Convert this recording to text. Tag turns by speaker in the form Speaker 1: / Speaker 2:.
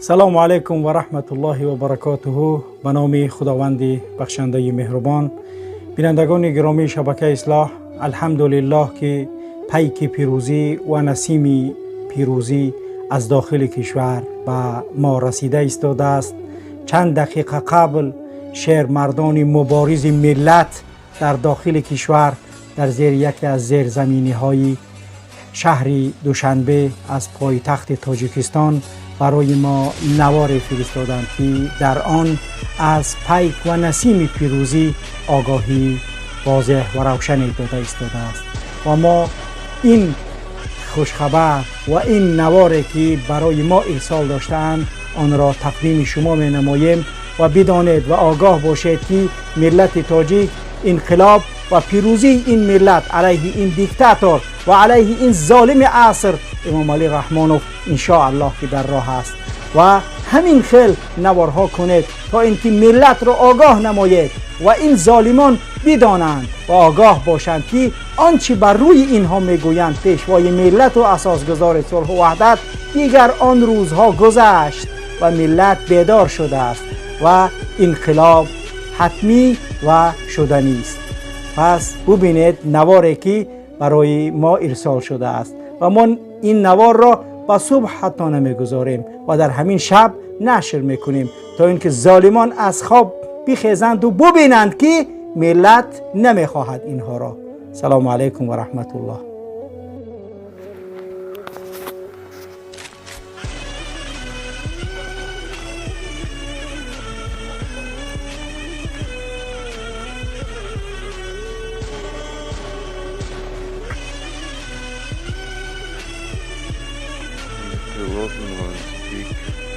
Speaker 1: سلام علیکم و رحمت الله و برکاته. به نام خداوند بخشنده مهربان. بینندگان گرامی شبکه اصلاح، الحمدلله که پیک پیروزی و نسیم پیروزی از داخل کشور به ما رسیده ایستاده است. چند دقیقه قبل شهرمردان مبارز ملت در داخل کشور در زیر یکی از زیرزمینی های شهر دوشنبه از پایتخت تاجیکستان برای ما نوار فرستادند که در آن از پیک و نسیم پیروزی آگاهی واضح و روشنی داده ایستاده است و ما این خوشخبر و این نواری که برای ما ارسال داشتند آن را تقدیم شما می نماییم و بدانید و آگاه باشید که ملت تاجیک انقلاب و پیروزی این ملت علیه این دیکتاتور و علیه این ظالم عصر امام علی رحمانوف ان شاء الله که در راه است و همین خیل نوارها کنید تا اینکه ملت را آگاه نمایید و این ظالمان بدانند و آگاه باشند که آنچه بر روی اینها میگویند پیشوای ملت و اساسگذار صلح و وحدت دیگر آن روزها گذشت و ملت بیدار شده است و انقلاب حتمی و شدنی است. پس ببینید نواری که برای ما ارسال شده است و ما این نوار را با صبح حتی نمیگذاریم و در همین شب نشر میکنیم تا اینکه ظالمان از خواب بخیزند و ببینند که ملت نمیخواهد اینها را. سلام علیکم و رحمت الله.
Speaker 2: The loved ones speak